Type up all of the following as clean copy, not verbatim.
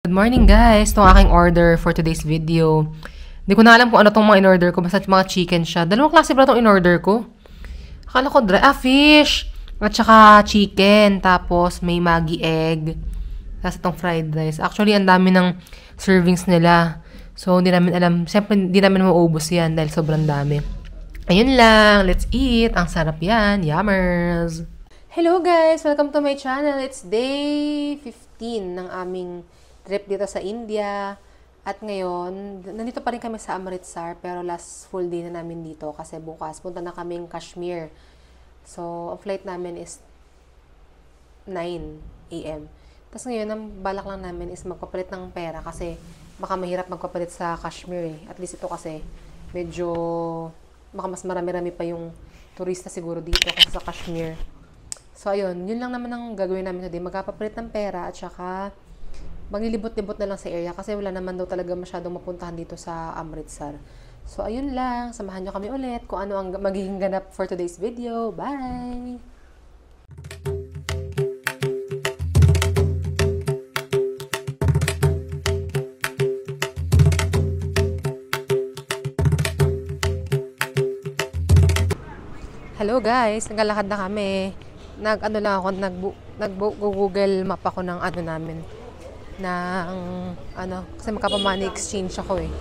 Good morning guys! Itong aking order for today's video. Hindi ko na alam kung ano itong mga in-order ko. Basta mga chicken siya. Dalawang klase pala itong in-order ko. Akala ko fish! At saka chicken. Tapos may Maggi egg. Tapos itong fried rice. Actually, ang dami ng servings nila. So, hindi namin alam. Siyempre, hindi namin mauubos yan dahil sobrang dami. Ayun lang. Let's eat! Ang sarap yan. Yummers! Hello guys! Welcome to my channel. It's day 15 ng aming trip dito sa India. At ngayon, nandito pa rin kami sa Amritsar, pero last full day na namin dito kasi bukas punta na kaming Kashmir. So, ang flight namin is 9 AM. Tapos ngayon, ang balak lang namin is magpapalit ng pera kasi baka mahirap magpapalit sa Kashmir eh. At least ito kasi medyo baka mas marami-rami pa yung turista siguro dito kasi sa Kashmir. So, ayun. Yun lang naman ang gagawin namin today. Magpapalit ng pera at saka maglilibot-libot na lang sa area kasi wala naman daw talaga masyadong mapuntahan dito sa Amritsar. So, ayun lang. Samahan nyo kami ulit kung ano ang magiging ganap for today's video. Bye! Hello guys! Naglalakad na kami. Nag-Google map ako ng ano namin. Kasi magkapa-money exchange ako eh.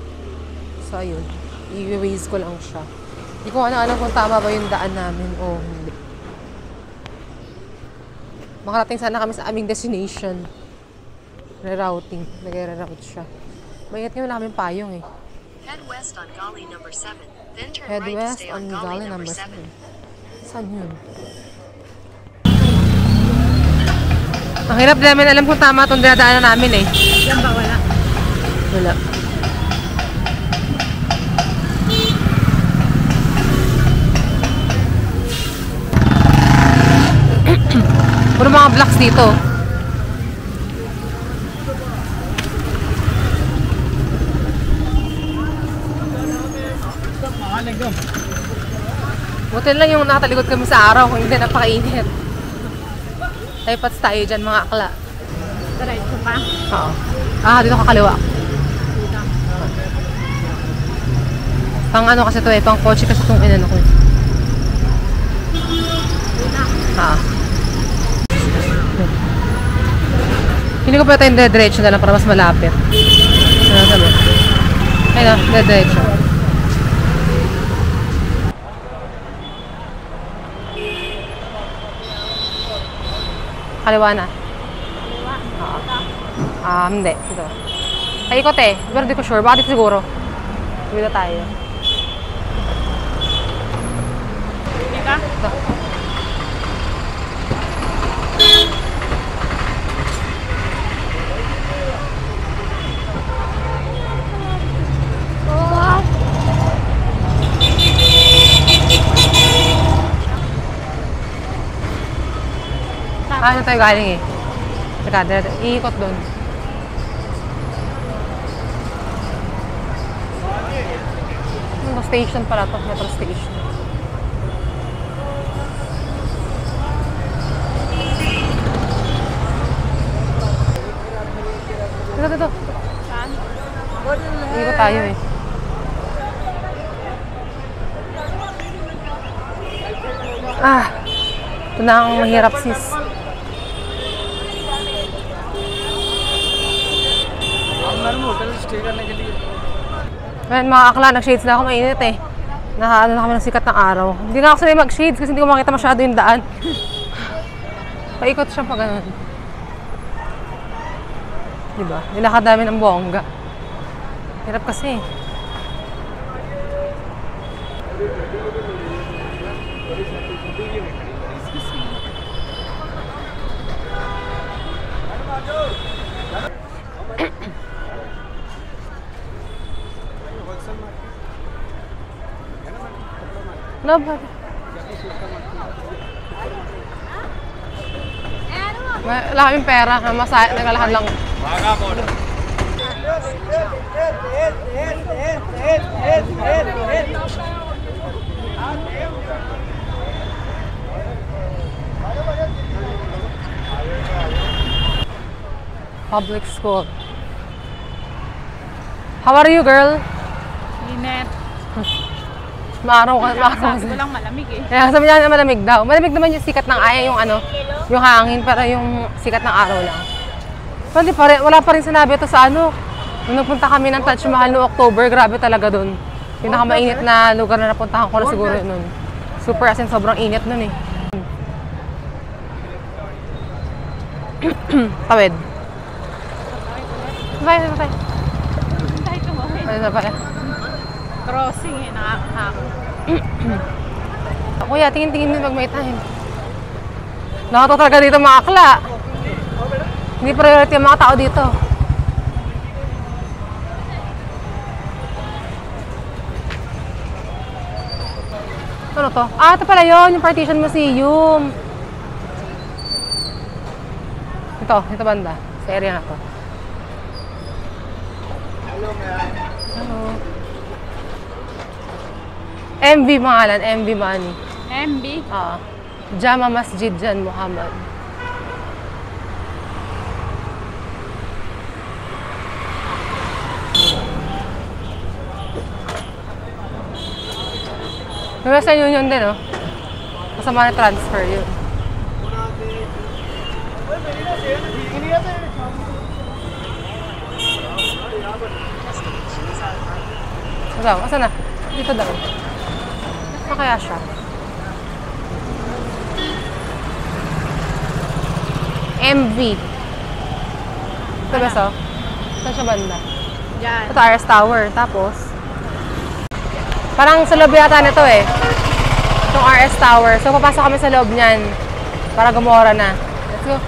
So, ayun. I-waze ko lang siya. Hindi ko alam kung tama ba yung daan namin o hindi. Makarating sana kami sa aming destination. Rerouting. Nag-reroute siya. Maingat ngayon wala kaming payong eh. Head west on Gali number 7. Then turn Head right to west stay on on Gali Gali number number 7. 7. Saan yun? Ang hirap namin alam kung tama itong dinadaanan namin eh. Yan ba wala? Wala. Puro mga blocks dito. Buti lang yung nakatalikod kami sa araw kung hindi napakainit. Typats tayo dyan, mga akla. Diretso pa? Oo. Dito kakaliwa. Pang ano kasi to eh, pang kotse kasi itong inano ko eh. Hindi ko pa tayong diretso na lang para mas malapit. Ano sabi? Ayun na, diretso. Kaliwa na. Hindi. Ito. Paikot eh. Pero di ko sure. Baka dito siguro. Dito tayo. Ika? Ito. Ano tayo galing eh? Teka, iikot doon. Ano station pala to? Metro station. Dito. Saan? Iikot tayo eh. Ito na ang mahirap sis. Ngayon mga akla, nag-shades na ako, mainit eh. Nakaano na kami ng sikat ng araw. Hindi na ako sanay mag-shades kasi hindi ko makita masyado yung daan. Paikot siya pa ganun. Diba? Nilakad namin ng bongga. Hirap kasi. Laban. Wala kaming pera. Naglalakad lang. Public school. How are you, girl? Init. Maaraw ka. Sabi ko lang malamig eh. Kaya sabi niya na malamig daw. Malamig naman yung sikat ng yung ano, yung hangin para yung sikat ng araw lang. So, hindi pa rin, wala pa rin sinabi ito sa ano. Nung nagpunta kami ng Taj Mahal noong October, grabe talaga dun. Pinakamainit na lugar na napuntahan ko na siguro nun. Super as in, sobrang init nun eh. Tawid. Sabay. Hintay ko mo. Sabay. Crossing eh, nakakatakot. Kuya, tingin-tingin din pag may time. Nakato talaga dito mga akla. Hindi priority ang mga tao dito. Ano to? Ah, ito pala yun, yung Partition Museum. Ito banda. Sa area na to. Hello, ma'am. Hello. MV pangalan, MV Money. MB? Jama Masjid Jan Muhammad. Western Union din, oh. Kasama na transfer yun. Asan na? Dito daw. Ano kaya siya? MV. Ito ba so? Saan siya banda? Diyan. Ito RS Tower. Tapos, parang sa loob yata nito eh. Itong RS Tower. So, papasok kami sa loob niyan para gumora na. Let's go.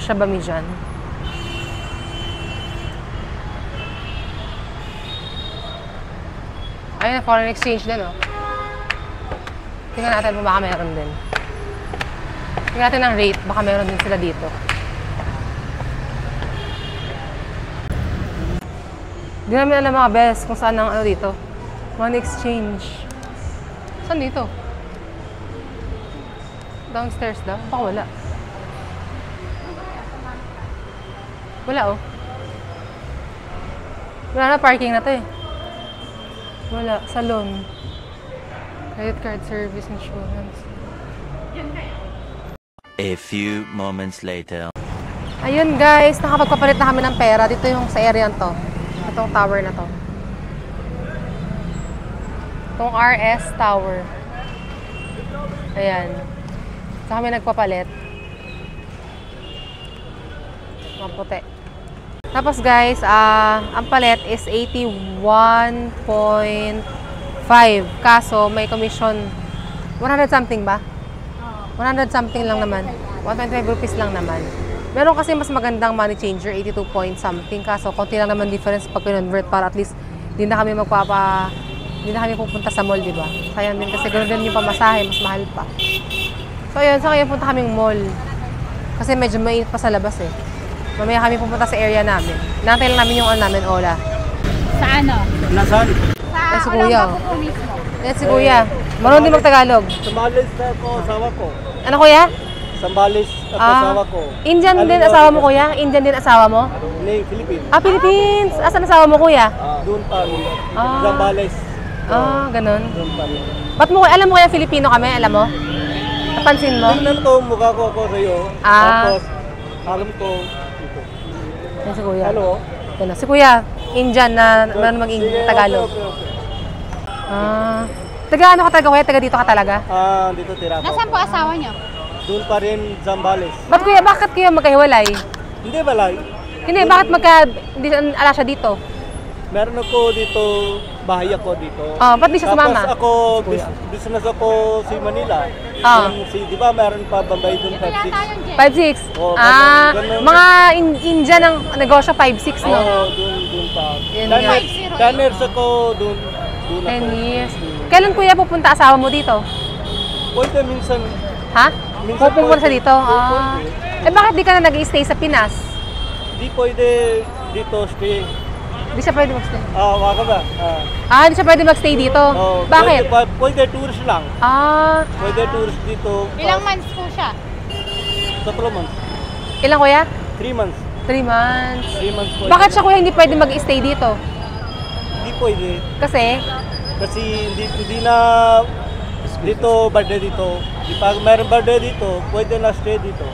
Kasya ba mi dyan? Ayun na, foreign exchange din, oh. Tingnan natin kung baka meron din. Tingnan natin ang rate, baka meron din sila dito. Hindi namin alam mga best kung saan ang ano dito. Money exchange. Saan dito? Downstairs daw? Baka wala. Wala, oh. Wala na, parking na to eh. Wala. Salon. Credit card service, insurance. A few moments later. Ayun guys, nakapagpapalit na kami ng pera. Dito yung sa area to. Itong tower na to. Itong RS Tower. Ayan. Saan kami nagpapalit. Maputi. Tapos guys, ang palit is 81.5. Kaso may commission 100 something ba? 100 something lang naman. 125 rupees lang naman. Meron kasi mas magandang money changer, 82 point something. Kaso konti lang naman difference pag convert para at least hindi na kami pupunta sa mall, di ba? Sayang din kasi ganoon din yung pamasahe, mas mahal pa. So ayun, sa kaya punta kaming mall. Kasi medyo mainit pa sa labas eh. Mamaya kami pupunta sa area namin. Nantay lang namin yung namin, Ola. Sa ano? Nasaan? Sa Si Kuya. Olongapo po mismo. Yan si Kuya. Marunong din mag-Tagalog. Sambales na ako, asawa ko. Ano, Kuya? Sambales at asawa ko. Indian din asawa mo, Kuya? Indian din asawa mo? Hindi, Philippines. Philippines! Asan asawa mo, Kuya? Doon pa. Sambales. Ganun. Doon pa. Ba't mo, alam mo kaya Filipino kami? Alam mo? Napansin mo? Tingnan ko, mukha ko ako sa'yo. Tapos, alam ko, ito. Yan si Kuya. Hello? Yan, si Kuya, Indian na marunong mag-Tagalog. Okay. Taga ano ka talaga, Kuya? Taga dito ka talaga? Dito tira ko. Nasaan po asawa niyo? Doon pa rin, Zambales. Ba't Kuya, bakit Kuya magkahiwalay? Hindi balay. Hindi, bakit ala siya dito? Meron ako dito, bahay ako dito. Ba't di siya sumama? Tapos ako, business ako si Manila. Di ba meron pa Bambay doon 5-6? 5'6"? Oo, ganun. Mga Indian ng negosyo 5'6", no? Oo, doon pa. Yun 10 nga. years, 10 years ako doon. 10 years. Kailan Kuya pupunta asawa mo dito? Pwede minsan. Ha? Minsan Pupunta siya pwede. dito? Pwede. Bakit di ka na nag-stay sa Pinas? Di pwede dito stay. Hindi siya pwede magstay. Waka ba? Hindi siya pwede magstay dito. Bakit? Pwede tourist lang. Pwede tourist dito. Ilang months po siya? 3 months. Ilang kuya? 3 months. 3 months. 3 months pwede. Bakit siya kuya hindi pwede mag-stay dito? Hindi pwede. Kasi hindi na dito birthday dito. Pag mayroong birthday dito, pwede na stay dito.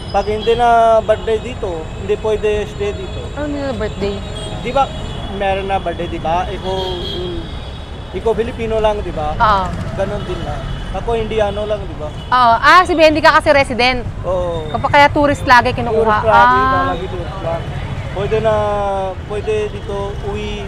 Pag hindi na birthday dito, hindi pwede stay dito. Ano nila birthday? Di ba meron na birthday, di ba? Ikaw Filipino lang, di ba? Oo. Ganon din na. Ako Indiano lang, di ba? Oo. Sabihin, hindi ka kasi resident. Oo. Kapag kaya tourist lagi kinukuha. Lagi tourist lang. Pwede dito uwi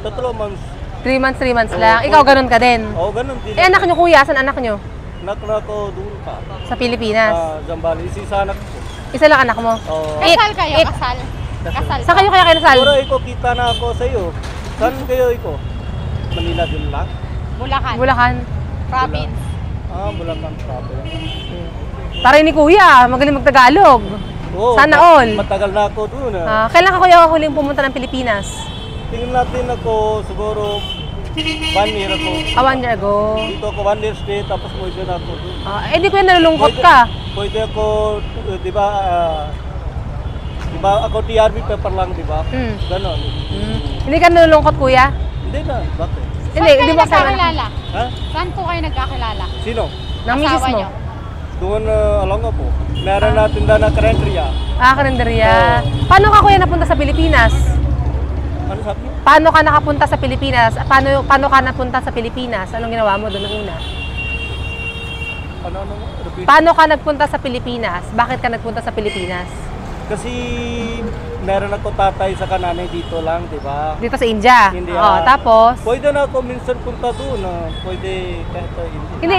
3 months. 3 months lang. Ikaw ganun ka din. Oo, ganon din. Anak nyo kuya, saan anak nyo? Anak na ako doon pa. Sa Pilipinas. Zambales. Isa anak ko. Isa lang anak mo. Oo. Kasal kayo? Kasal? Kasal. Saan kayo kaya kinasal? Pero iko kita na ako sa iyo. Saan kayo iko? Manila din lang? Bulacan. Province. Bulacan province. Taray ni kuya, magaling magtagalog. Oo, Sana all. Matagal na ako doon. Kailan ka kuya huling pumunta ng Pilipinas? Tingnan natin ako siguro 1 year ako. 1 year ago. Dito ako 1 year stay tapos pwede na ako doon. Di kuya nalulungkot ka. Pwede ako, di ba, ako TRB paper lang, di ba? Ganon. Hindi ka nalulungkot kuya? Hindi na, bakit? Saan kayo di ba nagkakilala? Ha? Saan po kayo nagkakilala? Sino? Ng misis Asawa mo? niyo? Doon, alam nga po. Meron na tinda na karenderya. Karinderya. Paano ka kuya napunta sa Pilipinas? Ano sabi? Paano ka nakapunta sa Pilipinas? Paano ka napunta sa Pilipinas? Anong ginawa mo doon ng una? Ano? Repeat. Paano ka nagpunta sa Pilipinas? Bakit ka nagpunta sa Pilipinas? Kasi meron ako tatay sa kananay dito lang, di ba? Dito sa India. India. Tapos? Pwede na ako minsan punta doon. Pwede kahit sa India. Hindi,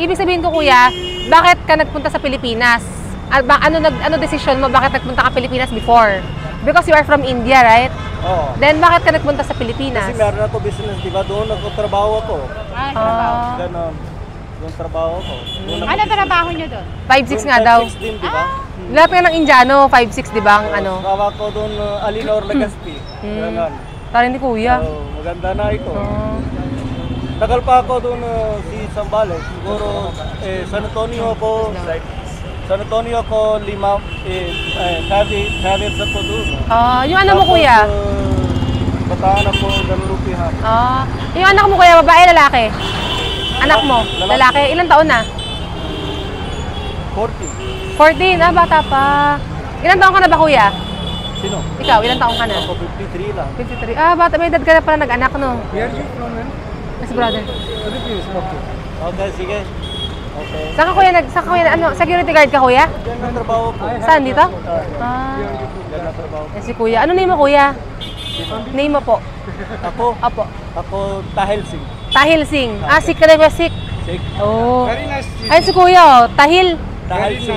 ibig sabihin ko kuya, bakit ka nagpunta sa Pilipinas? Ano decision mo? Bakit nagpunta ka Pilipinas before? Because you are from India, right? Oo. Then bakit ka nagpunta sa Pilipinas? Kasi meron ako business, di ba? Doon ako trabaho ako. Trabaho. Ganon. Doon trabaho ako. Ano trabaho niyo doon? 5'6" nga daw. 5'6" din, di ba? Lahat nga ng Indiano, 5'6", di ba? Ang ano? Trabaho ko doon, Alinor Legaspi. Ganon. Tara ni kuya. Maganda na ito. Tagal pa ako doon si Zambales. Siguro, San Antonio ako. San Antonio ako, 5 years ako doon. Yung ano mo kuya? Bataan ako, Ganlupihan. Yung anak mo kuya, babae, lalaki? Anak mo, lalaki. Ilang taon na? 40. 14, bata pa. Ilang taon ka na ba kuya? Sino? Ikaw, ilang taon ka na? Ako 53 lang. 53. Bata, may edad ka na pala nag-anak, no? Where are you from, man? Yes, brother. Philippines, okay. Okay, sige. Okay. Saan ka kuya, security guard ka kuya? Diyan na trabaho ko. Saan, dito? Diyan na trabaho ko. Si kuya. Ano name mo kuya? Name mo po. Ako? Apo. Ako, Tahil Singh. Tahil Singh. Sik ka rin ba? Sik? Sik. Very nice. Ayun si kuya, Tahil.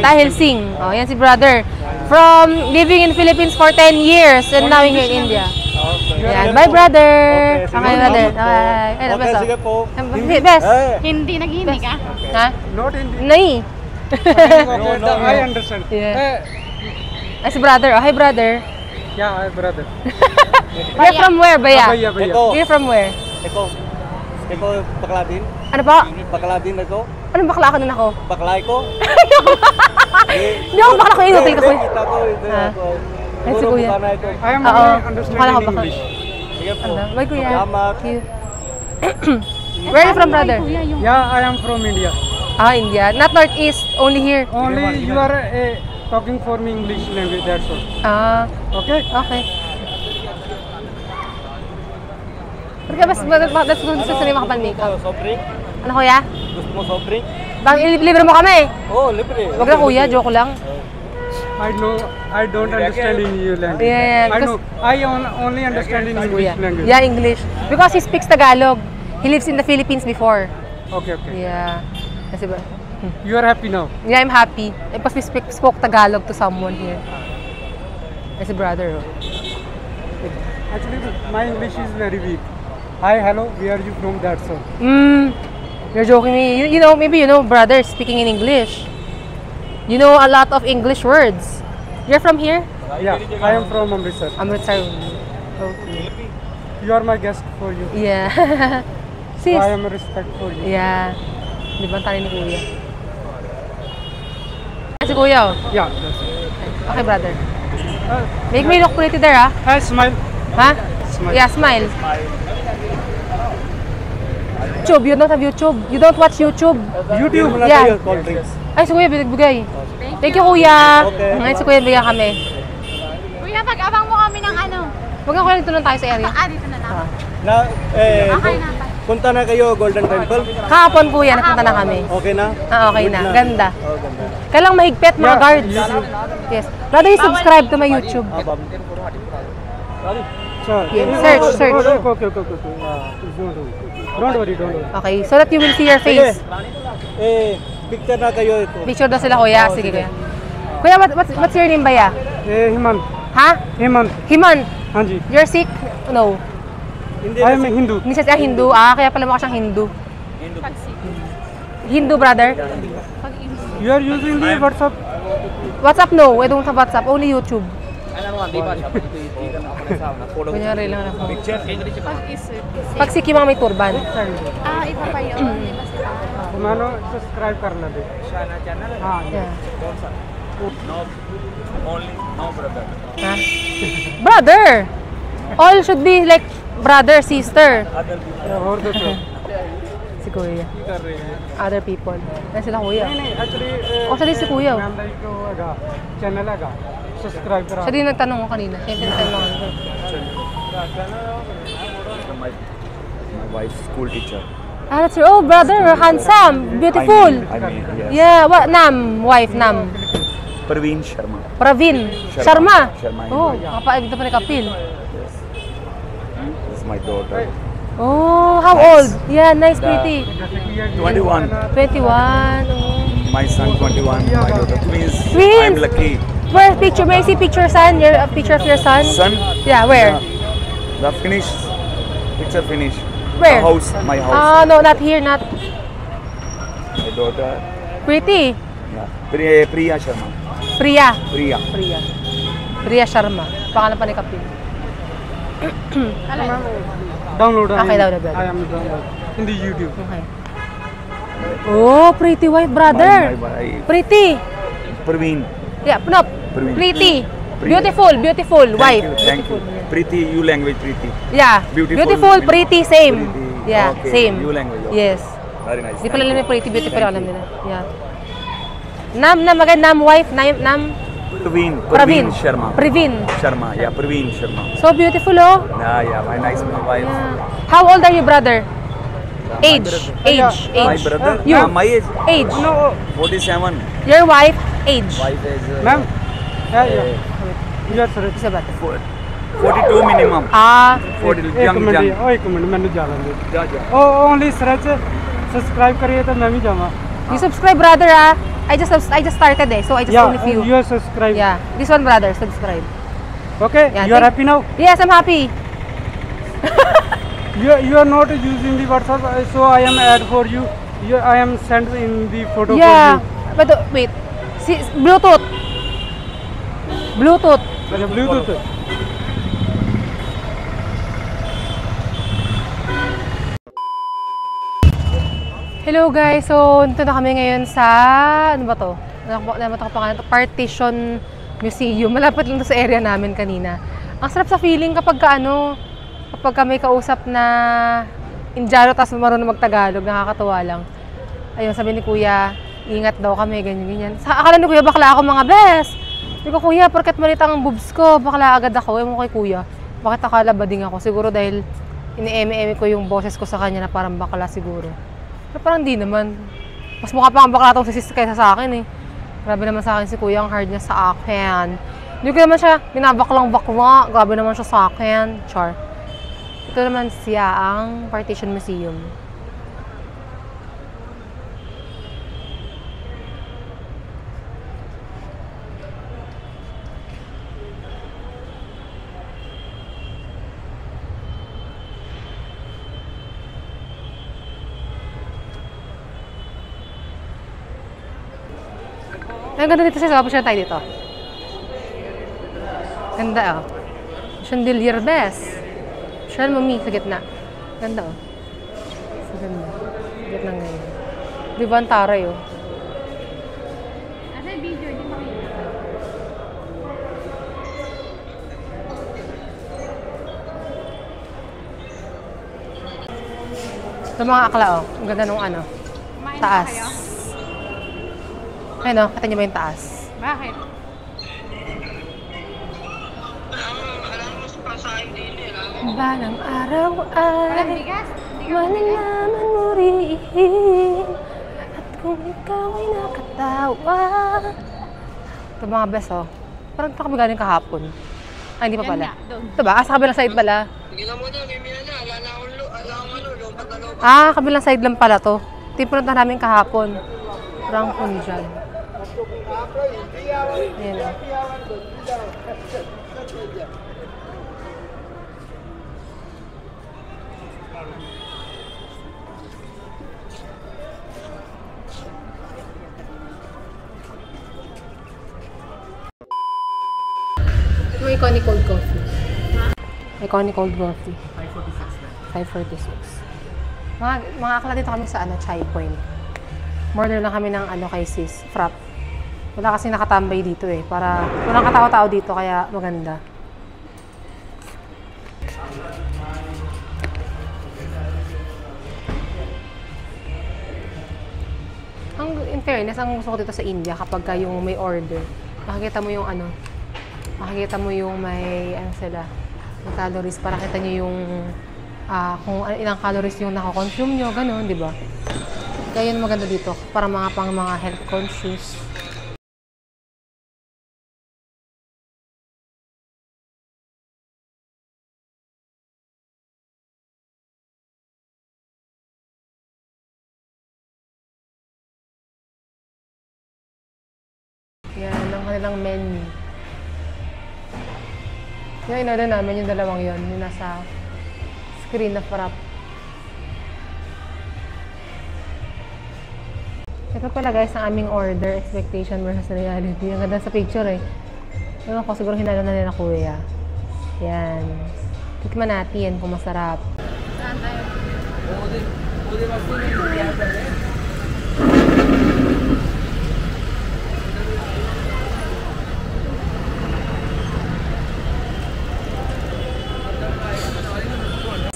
Tahil Singh. Yan si brother. From living in Philippines for 10 years and now here in India. Okay. Yan. Bye brother. Okay, brother. Okay, sige po. Best. Hindi, naghihindi ka? Ha? Not in Nay. No, I understand. Yeah. Si brother. Hi brother. Yeah, hi brother. You're from where, Baya? Eko. You're from where? Eko, bakla din? Ano po? Bakla din ako? Anong bakla ka nun ako? Baklay ko? Hindi ako bakla ko, inutil ka ko. Kita ko, ito ako. Ay, si kuya. I am understanding English. Sige po. Bye kuya. Salamat. Thank you. Where are you from, brother? Yeah, I am from India. India. Not Northeast, only here. Only you are talking for me English language, that's all. Okay? Okay. Porque mas gusto sa mga makapal-makeup. Soft drink? Ano kuya? Gusto mo soft drink? Libre mo kami. Oo, libre. Wag na kuya, joke lang. I don't understand in your language. Yeah, I know. I only understand in English language. Yeah, English. Because he speaks Tagalog. He lives in the Philippines before. Okay, okay. Yeah. Kasi ba? You are happy now? Yeah, I'm happy. Because we spoke Tagalog to someone here. Kasi brother. Actually, my English is very weak. Hi, hello, where are you from? That's all. You're joking me. You know, maybe you know brother speaking in English. You know a lot of English words. You're from here? Yeah, I am from Amritsar. Amritsar. Okay. You are my guest for you. Yeah. So Sis. I am respect for you. Yeah. Di ba ang tali ni Kuya? Si Kuya, oh. Yeah, that's it. Okay, brother. Make me look pretty there, ah. Smile. Ha? Smile. Yeah, smile. YouTube, you don't have YouTube. You don't watch YouTube. YouTube. Muna Yeah. kayo, cold drinks. Ay, si Kuya, bigay. Thank you, Kuya. Okay. Ngayon si Kuya, bigyan kami. Kuya, pag-abang mo kami ng ano. Huwag nga, Kuya, dito lang tayo sa area. Dito na lang. Okay na. Punta na kayo, Golden Temple. Kahapon, Kuya, napunta na kami. Okay na? Okay Good na. Ganda. Oh, ganda. Kailang mahigpit, mga Yeah, guards. Yes. Brother, you subscribe to my YouTube. Sure. Yeah, search. Okay. Don't worry. Okay, so that you will see your face. Picture na kayo ito. Picture daw sila, Kuya. Sige, Kuya. Kuya, what's your name ba ya? Hemant. Ha? Hemant. Himan. Hanji. You're Sikh? No. Hindi I am a Hindu. Hindi siya Hindu. Kaya pala mukha siyang Hindu. Hindu, brother? You are using the WhatsApp. WhatsApp, no. I don't have WhatsApp. Only YouTube. Kunyari lang ako. Pag Sikh yung mga may turban. Iba pa yun. Mano subscribe करना दे. हाँ. Yeah. Ha? Brother! All should be like brother, sister. और दोस्तों. Si Kuya. Other people. Yan sila Kuya. नहीं actually. Siya din si Kuya. मैं अंदर को आगा channel आगा subscribe करा. Siya din nagtanong ko kanina. Siya yung pinatanong ko. My wife's school teacher. Ah, that's your, oh brother, handsome, beautiful. I mean, yes. Yeah, what, Nam, wife, Nam. Praveen Sharma. Praveen. Sharma. Sharma. Sharma. Oh, kapag dito pa ni Kapil. Yes. This is my daughter. Oh, how old? Yeah, nice, pretty. 21. 21. Oh. My son 21. My daughter twins. Twins? I'm lucky. Where picture? May I see picture, son? Your picture of your son? Son? Yeah, where? The finish. Picture finish. Where? The house. My house. Ah, no, not here, not. My daughter. Pretty. Yeah. Priya Sharma. Priya. Priya. Priya. Priya Sharma. Pangalan pa ni Kapil. Download. Okay, download. I am download in the YouTube. Okay. Oh, pretty white brother. My wife. Pretty. Praveen. Yeah, no. Praveen. Pretty. Priya. Beautiful, wife. Thank you. Pretty, you language pretty. Yeah. Beautiful. Pretty, same. Pretty. Yeah, Okay, same. you language, okay. Yes. Very nice. Hindi pala alam yung pretty, beautiful, Thank alam you. nila. Yeah. Nam, again, Nam, wife, Nam. Praveen Sharma. Praveen. Sharma. Yeah, Praveen Sharma. So beautiful, oh. Yeah, my nice wife. Yeah. How old are you, brother? Age. My brother? You. My age? Age. No, 47. Your wife, age. Wife is ma'am. Yeah. Yes, sir. Isa ba? 42 minimum. Ah, 40 एक young. Minute मैंने जाना दे जा। Only search subscribe करिए तो मैं भी जाऊंगा you subscribe, brother, ah. I just started eh, so I just only few. you are subscribe Yeah, this one, brother, subscribe. okay Yeah, you are happy now Yes, I'm happy. you are not using the WhatsApp so I am add for you I am send in the photo Yeah, for but wait, see, Bluetooth. you अच्छा Bluetooth Hello guys, so nandito na kami ngayon sa, ano ba to? Namatak pa nga, Partition Museum. Malapit lang to sa area namin kanina. Ang sarap sa feeling kapag kapag may kausap na Indiano tapos marunong magtagalog, nakakatuwa lang. Ayun, sabi ni Kuya, ingat daw kami, ganyan. Akala ni Kuya, bakla ako mga best. Sabi ko, Kuya, porket maliit ang boobs ko, bakla agad ako. Ewan ko kay Kuya, bakit akala bading ako? Siguro dahil ini-eme-eme ko yung boses ko sa kanya na parang bakla siguro. Pero parang di naman. Mas mukha pa ang bakla itong sis kaysa sa akin eh. Grabe naman sa akin si Kuya, ang hard niya sa akin. Hindi ko naman siya binabaklang-bakla. Grabe naman siya sa akin. Char. Ito naman siya ang Partition Museum. Ang ganda dito siya. Saka tayo dito. Ganda oh. Chandelier best. Shell mami sa gitna. Ganda oh. Sa ganda. Gitna ganyan. Di ba ang taray oh? Ano yung video? Di makita. Ito mga akla oh. Ang ganda nung ano. Kumain na Taas. kayo? Ayun oh. Kita niyo ba yung taas? Bakit? Balang araw Walang ay bigas? Hindi ka malalaman mo rin. At kung ikaw ay nakatawa. Ito mga bes oh. Parang ito kami galing kahapon. Ay, hindi pa Yan pala. nga, doon. Ito ba? Sa kabilang side pala. Tingnan mo na, may mina na. Lompat na lompat. Ah, kabilang side lang pala to. Ito yung pinunta namin kahapon. Rangkon dyan. Ayan oh. May iconic cold coffee. Iconic cold coffee. 546. Mga akla dito kami sa Chai Point. Order lang kami ng kay sis, frap. Wala kasi nakatambay dito eh. Para walang katao-tao dito kaya maganda. In fairness, ang gusto ko dito sa India kapag yung may order, makikita mo yung makikita mo yung may sila, may calories para kita nyo yung kung ilang calories yung nakakonsume nyo, gano'n, di ba? Kaya yun maganda dito para mga health conscious. Yan, ang kanilang menu. Yung in-order namin, yung dalawang yon, yung nasa screen na frap. Ito pala guys, ang aming order, expectation versus reality. Ang ganda sa picture eh. Ewan ko, siguro hinalo na nila kuya. Yan. Tikman natin kung masarap. Saan tayo?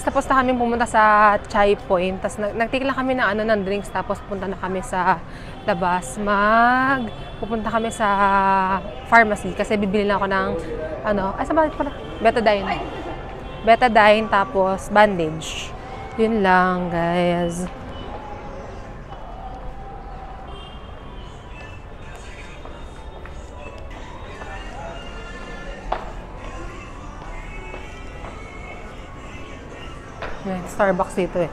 Tapos na kami pumunta sa Chai Point. Tapos nagtake lang kami ng drinks. Tapos punta na kami sa labas. Pupunta kami sa pharmacy. Kasi bibili lang ako ng saan pala? Betadine. Betadine tapos bandage. Yun lang guys. May Starbucks dito eh.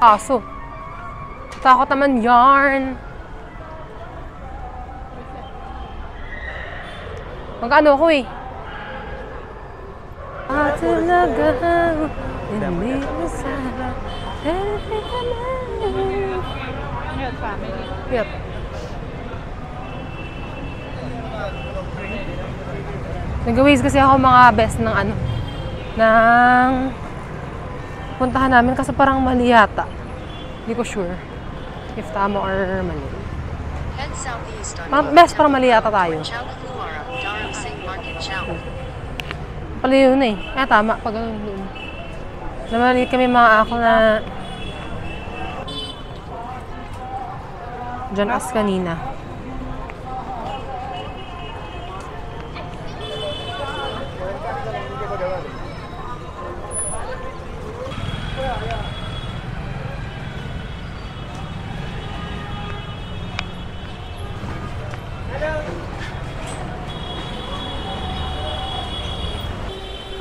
Kaso, takot naman yarn. Mag-ano ako eh. Talagang hindi masarap. Yun, family. Yep. Nag-waze kasi ako mga best ng puntahan namin kasi parang mali yata. Hindi ko sure if tama or mali. Best parang mali yata tayo. Pala yun eh. Tama. Pag namali kami mga ako na dyan as kanina.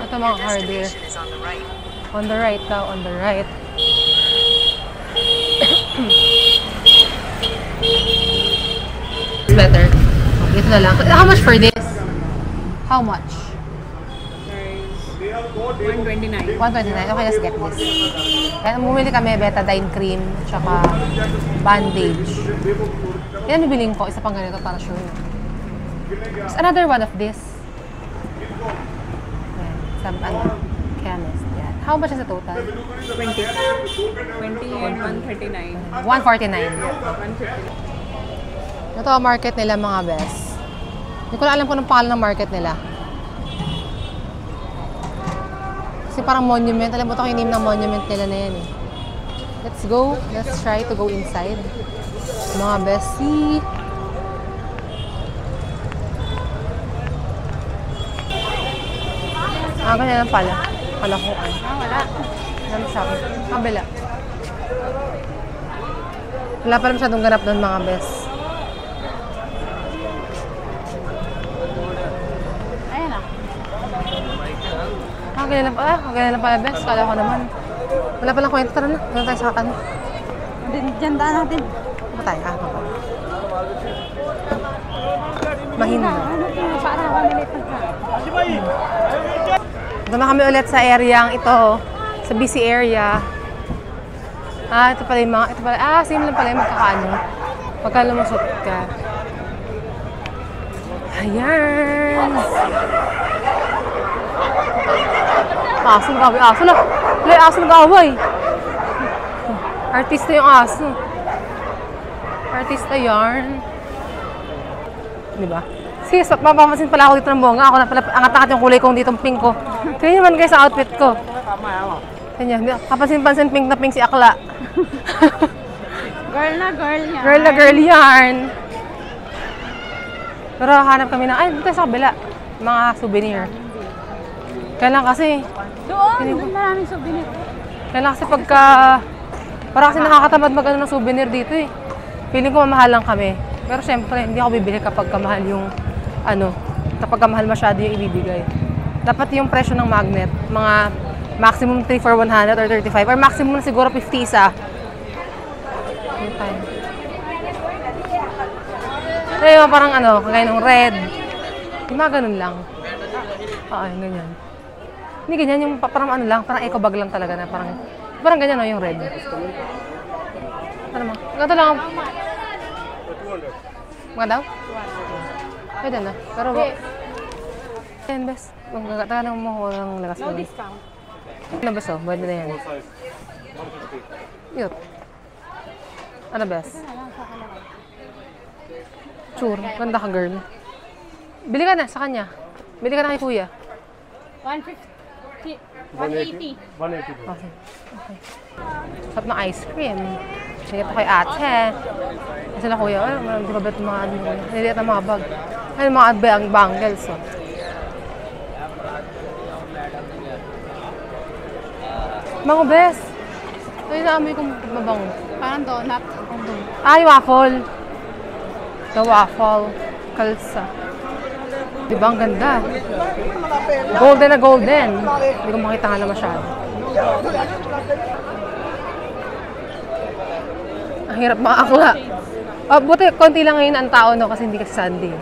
Ito mga hardware. On the right daw, on the right. Better. Okay, ito na lang. How much for this? How much? 129. 129. Okay, let's get this. Kaya bumili kami betadine cream, tsaka bandage. Yan bibiling ko. Isa pang ganito para sure. There's another one of this. Ayan. Sa chemist. Yan. How much is the total? 20 and 139. 149. 150. Ito ang market nila mga bes. Hindi ko na alam kung anong pangalan ng market nila. Kasi parang monument. Alam mo ito yung name ng monument nila na yan eh. Let's go. Let's try to go inside. Mga besi. Ganyan lang pala. Pala ko. Wala. Ano siya? Kabila. Wala pala masyadong ganap doon mga bes. Ayan na. Ganyan lang pala bes. Kala ko naman. Wala palang kwento. Tara na. Wala tayo sa ano. Diyan daan natin. Ano tayo? Mahina. Ano ito? Para maliit pagka. Ito na kami ulit sa area ito. Sa busy area. Ito pala yung mga, same lang pala yung magkakaano. Pagka lumusot ka. Ayan! Aso nag-away. Aso lang! Wala, aso nag-away. Artista yung aso. Artista yarn. Diba? Sige, mapapansin pala ako dito ng bongga. Ako na pala, angat-angat yung kulay kong ditong pink ko. Kaya naman guys sa outfit ko. Kanya, kapansin-pansin pink na pink si Akla. Girl na girl yan. Girl na girl yarn. Pero hanap kami ng, dito sa kabila. Mga souvenir. Kaya lang kasi, Doon maraming souvenir. kaya lang kasi parang kasi nakakatamad mag-ano ng souvenir dito eh. Feeling ko mamahal lang kami. Pero syempre, hindi ako bibili kapag kamahal yung, kapag kamahal masyado yung ibibigay. Dapat yung presyo ng magnet, mga maximum 3 for 100 or 35, or maximum na siguro 50 isa. Kaya parang kagaya ng red. Yung mga ganun lang. Oo, yung ganyan. Hindi ganyan, yung parang parang eco bag lang talaga na parang ganyan yung red. Ano mo? Ganito lang. Mga daw? Pwede na. Pero, yan bes. Taga nang mo ng lakas mo. No discount. Ano bes o? Pwede na yan. Cute. Ano bes? Sure. Ganda ka girl. Bili ka na sa kanya. Bili ka na kay kuya. 150. 180. Okay. Sarap ng ice cream. Sige ito kay ate. Kasi na kuya, di ba ba't mga niliit na mga bag? Ay, mga bangles. Oh. Mango bes. Ay, naamoy kong mabango. Parang donut. Ay, waffle. The waffle. Kalsa. Diba, ang ganda. Golden na golden. Hindi ko makita nga na masyado. Ang hirap makakla. Buti, konti lang ngayon ang tao, no? Kasi hindi kasi Sunday.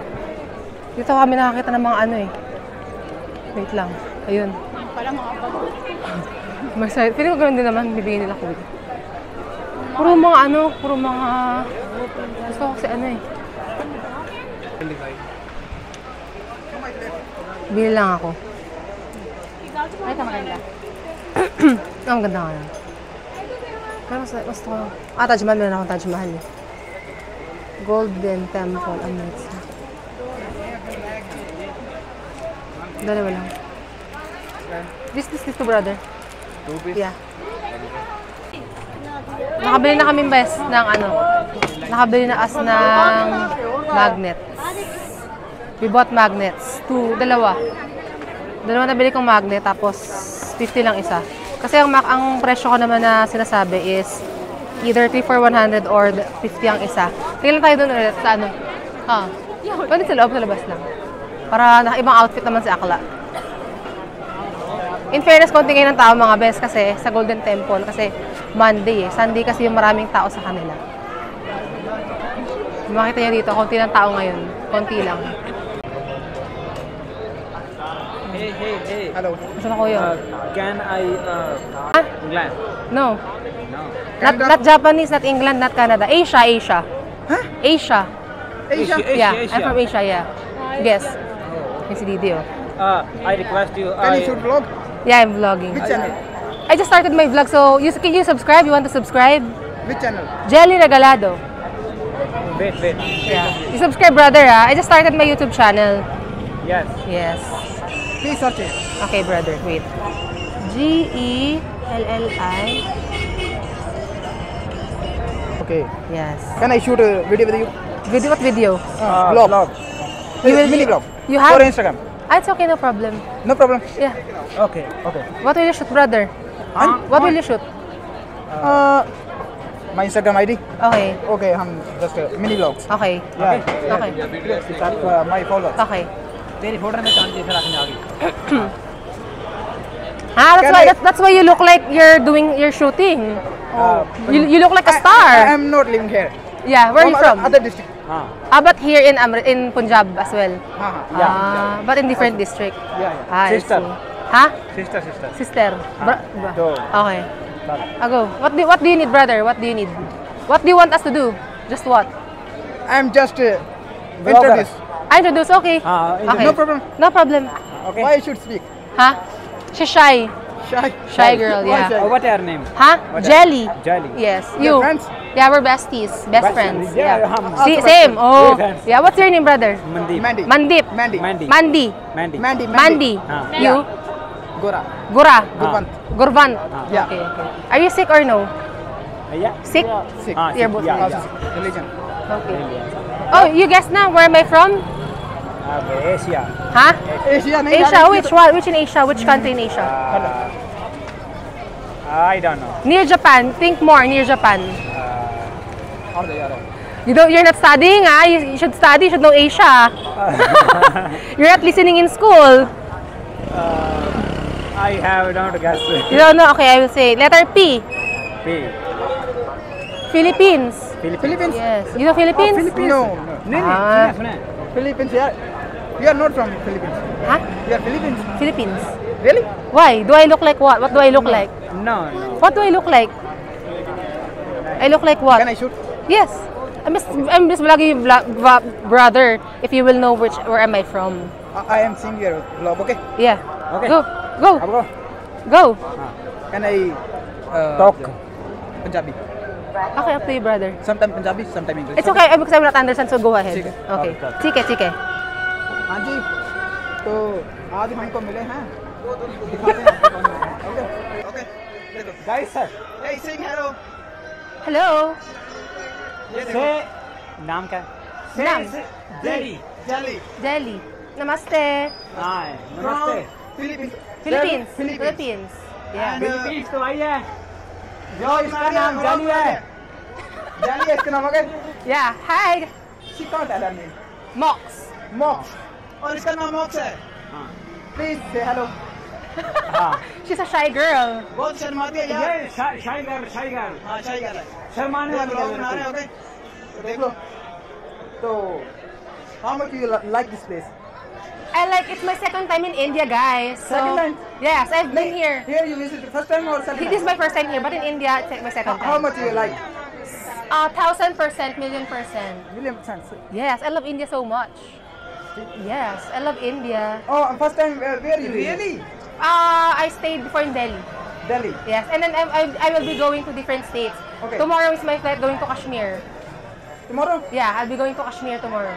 Dito kami nakakita ng mga Wait lang. Ayun. Pala mga bag. Masaya. Feeling ko ganoon din naman, bibigyan nila kuya. Puro mga gusto ko kasi Bili lang ako. Ay, ito maganda. Ang ganda nga lang. Pero gusto ko. Taj Mahal. Meron akong Taj Mahal. Golden Temple. Dalawa lang. This two brother. 2 piece? Yeah. Nakabili na kami bes ng Nakabili na as ng magnets. We bought magnets. Dalawa nabili kong magnet, tapos 50 lang isa. Kasi ang presyo ko naman na sinasabi is either 3 for 100 or 50 ang isa. Tingnan tayo doon ulit sa pwede sa loob, sa labas lang. Para ibang outfit naman si Akla. In fairness, konti ngayon ng tao mga bes kasi sa Golden Temple kasi Monday Sunday kasi yung maraming tao sa kanila. Makita niyo dito, konti ng tao ngayon. Konti lang. Hey. Hello. Saan ako yun? Can I, England? No. Not Japanese, not England, not Canada. Asia. Huh? Asia. Asia. Yeah, I'm from Asia, yeah. Guess. Yung si Didi, oh. I request you. Can you shoot vlog? Yeah, I'm vlogging. Which channel? I just started my vlog, so can you subscribe? You want to subscribe? Which channel? Jelly Regalado. Wait. Yeah. You subscribe, brother, ah. I just started my YouTube channel. Yes. Yes. Please search it. Okay, brother, wait. Gelli. Okay. Yes. Can I shoot a video with you? Video? What video? Vlog. Mini vlog. You have? For Instagram. Ah, it's okay, no problem. No problem. Yeah. Okay. What will you shoot, brother? Huh? What will you shoot? My Instagram ID. Okay. Okay, just mini vlogs. Okay. Yeah. Okay. That's my followers. Okay. तेरी फोटो में चांद जैसा रखने आ गई. That's why you look like you're shooting. You look like a star. I'm not living here. Yeah, where are you from? Other district. But here in Punjab as well. Yeah. But in different district. Yeah. Ah, I Sister. see. Huh? Sister. Okay. Go. What do you need, brother? What do you need? What do you want us to do? Just what? I'm just introduce. I introduce. Okay. Okay. No problem. No problem. Okay. Why I should speak? Huh? She's shy. Shy girl. Why Yeah. shy? What is your name? Huh? Jelly. Jelly. Yes. Your You. friends? Yeah, we're besties. Best friends. Yeah, Yeah. hum. See, same. Oh. We're friends. Yeah. What's your name, brother? Mandeep. Mandy. Mandip. Mandy. Mandi. Mandy. You? Gora. Gura. Gurvant. Gurvant. Yeah. Okay. Are you sick or no? Yeah. Sick? Sick. You're both Yeah. sick. Religion. Okay. Oh, you guess now. Where am I from? Asia. Huh? Asia. नहीं Asia. Which one? Which in Asia? Which country in Asia? I don't know. Near Japan. Think more. Near Japan. और दे यार. You're not studying, ah. You should study. You should know Asia. You're not listening in school. I don't guess. You don't know? Okay, I will say letter P. P. Philippines. Philippines. Yes. You know Philippines? No. Ah. Philippines. Yeah. You are not from Philippines. Huh? You are Philippines. Philippines. Really? Why? Do I look like what? What do I look like? No. What do I look like? I look like what? Can I shoot? Yes. I'm just vlogging you, brother. If you will know where am I from? I am seeing your vlog. Okay. Yeah. Okay. Go. Go. Can I Talk. Punjabi? Okay, up to you, brother. Sometime Punjabi, sometime English. It's okay because I will not understand, so go ahead. Sige. Okay. Okay. Chike. हाँ जी. तो आज हमको मिले हैं. दिखाते हैं आपको कौन है. Okay. देखो. Guys, sir. Hey, sing hello. Hello. Say नाम क्या? Naam. Jelly. Jelly. Namaste. Hi. Namaste. Philippines. Philippines. Yeah. Philippines तो आई है. जो इसका नाम Jelly है. Jelly है इसका नाम okay. Yeah. Hi. She can't tell her name. Mox. Mox. और इसका नाम Mox है. Please say hello. She's a shy girl. बहुत शर्माती है यार. ये shy girl. हाँ shy girl है. शर्माने वाली ब्लॉग बना रहे हैं ओके. तो देख लो. तो how much you like this place? I like it's my second time in India, guys. So, Second time? Yes, I've been here. Here you visit the first time or second This is time? my first time here, but in India, it's my second time. How much you like? 1,000%, million%. Million%. Yes, I love India so much. Yes, I love India. Oh, first time where you really? I stayed before in Delhi. Delhi. Yes, and then I will be going to different states. Okay. Tomorrow is my flight going to Kashmir. Tomorrow? Yeah, I'll be going to Kashmir tomorrow.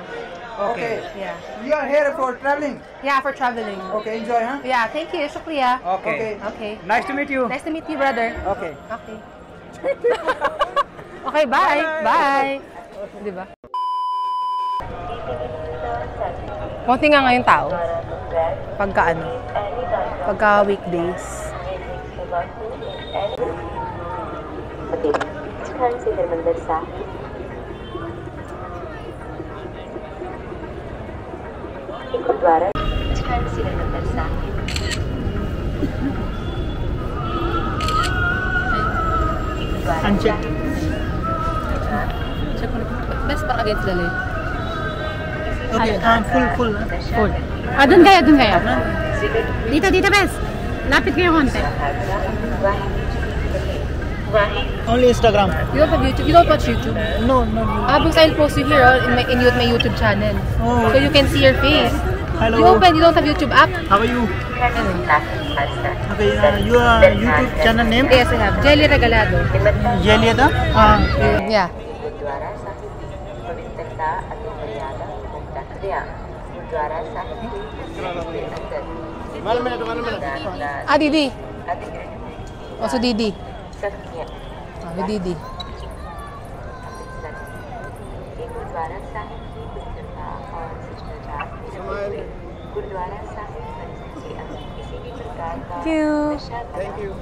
Okay. Yeah. You are here for traveling. Yeah, for traveling. Okay, enjoy, huh? Yeah, thank you. Shukriya. Okay. Okay. Nice to meet you. Nice to meet you, brother. Okay. Okay. Okay, bye. Bye. Diba? Konti nga ngayon tao. Pagka weekdays. Uncheck. Check mo na. Best para against the lane. Okay, full. Full. Dun kayo. Dito, bes. Lapit kayo konti. Only Instagram. You don't have YouTube? You don't watch YouTube? No. Because I'll post you here in my YouTube channel. Oh. So you can see your face. Hello. You don't have YouTube app? How are you? Okay, your YouTube channel name? Yes, I have. Jelly Regalado. Jeliada? Yeah. Ah, Didi. Also Didi. Ah, Didi. Thank you. Thank you.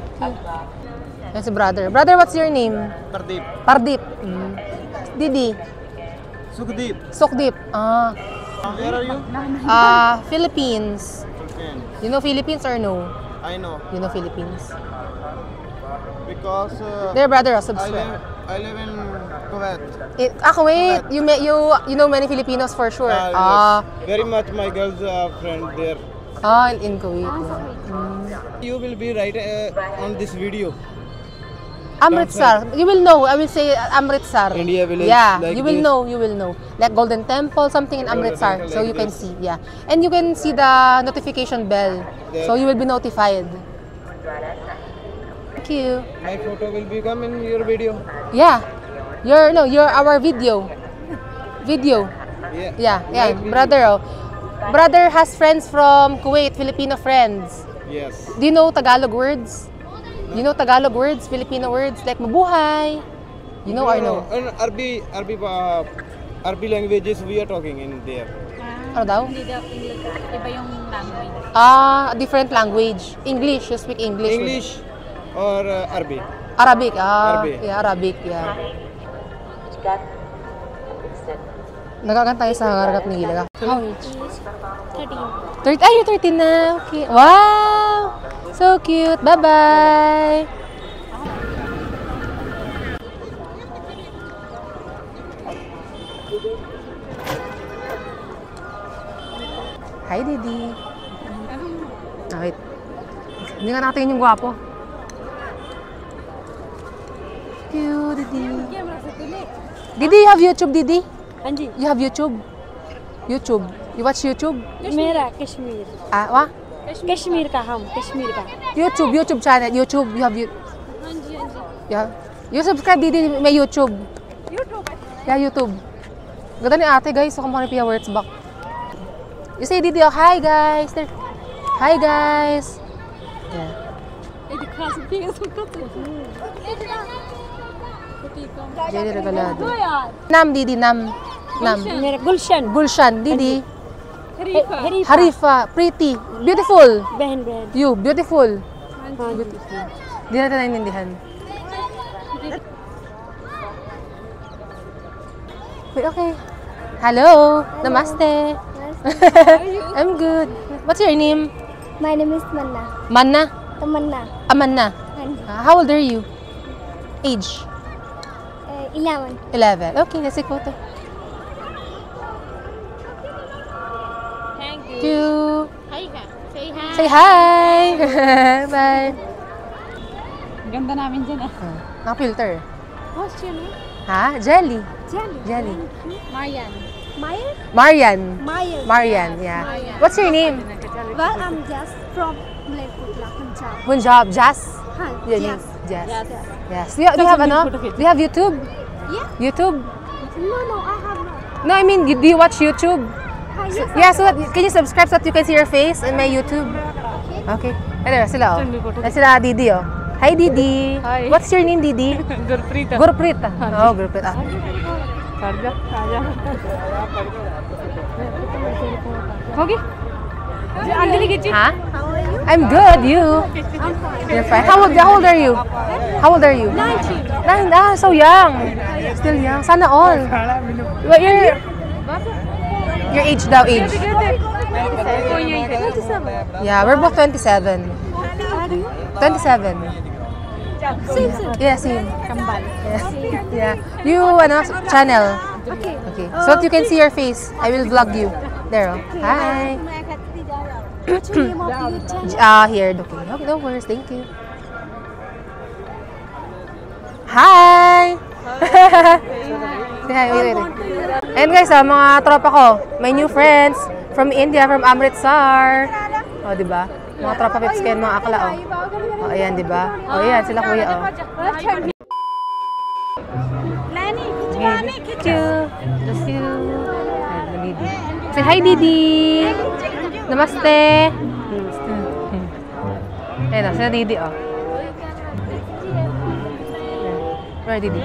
That's a brother. Brother, what's your name? Pardeep. Pardip. Didi. Sukhdeep. Sukdip. Ah. Where are you? Philippines. You know Philippines or no? I know. You know Philippines. Because There, brother, subscribe. I live in Kuwait. Kuwait. You know many Filipinos for sure. Yes. Very much my girl's friend there. In Kuwait. You will be right on this video. Amritsar. You will know. I will say Amritsar. India village. Yeah, like you will this. know. You will know. Like Golden Temple, something in Amritsar. Temple So like you can this. see. Yeah. And you can see the notification bell. Yeah. So you will be notified. Thank you. My photo will become in your video. Yeah. You're our video. Video. Yeah. Yeah. Like Brother. Brother has friends from Kuwait, Filipino friends. Yes. Do you know Tagalog words? You know Tagalog words, Filipino words like mabuhay. You know or no? And Arabic languages we are talking in there. Ano daw? Iba yung language. Different language. English, you speak English. English or Arabic? Arabic. Arabic. Yeah, Arabic, yeah. Nagagan tayo sa harap ng Gilaga. How age? 13. Ay, you're 13 na. Okay. Wow! So cute. Bye-bye! Hi, Didi. Wait. Hindi nga natin yung gwapo. Cute, Didi. Didi, you have YouTube, Didi? Anji. You have YouTube? YouTube. You watch YouTube? मेरा कश्मीर What? कश्मीर का हम कश्मीर का YouTube channel. YouTube. You have Yeah. You subscribe, Didi, may YouTube. Yeah, YouTube. Ganda ni ate, guys. So, kumakain Pia words back. You say, Didi, hi, guys. There. Hi, guys. Yeah. Jelly Regalado. Nam, Didi, Nam. मेरा गुलशन Gulshan, Didi. Harifa, pretty, beautiful. बहन You, beautiful. Di natin naiintindihan. Wait, okay. Hello. Namaste. I'm good. What's your name? My name is Manna. Manna? Tamanna. Amanna. How old are you? Age? 11. 11. Okay, let's take photo. Thank you. Hi ka. Say hi. Say hi. Bye. Ganda namin dyan Naka-filter. What's your name? Ha? Jelly. Jelly. Marian. Mayan? Marian. Mayan. Marian, yeah. What's your name? Well, I'm just from Malaysia, Punjab. Punjab. Jazz? Yes. Jazz. Yes. Do you have Do you have YouTube? Yeah. YouTube? No, I have not. No, I mean, do you watch YouTube? Yes, Yeah, so can you subscribe so that you can see your face in my YouTube? Okay. Ano, sila sila Didi, oh. Hi, Didi. Hi. What's your name, Didi? Gurpreet. Gurpreet. Oh, Gurpreet. Okay. Anjali get you. Huh? How are you? I'm good. You? You're fine. How old are you? How old are you? 9. So young. Still young. Sana all. Well, your age daw, age. 27. Yeah, we're both 27. 27. Same. Yeah, same. Yeah. You, channel. Okay. Okay. So that you can see your face. I will vlog you. There, oh. Hi. What's your name of your channel? Here. Okay, no worries. Thank you. Hi! Say hi. Wait. And guys, mga tropa ko, my new friends. From India, from Amritsar. O, diba? Mga tropa pips kayo, mga akla, o. O, ayan, diba? O, ayan, sila kuya, o. Thank you. Just you. Say hi, Didi. Namaste. Namaste. Ayan na, sila Didi, o. Where, Didi?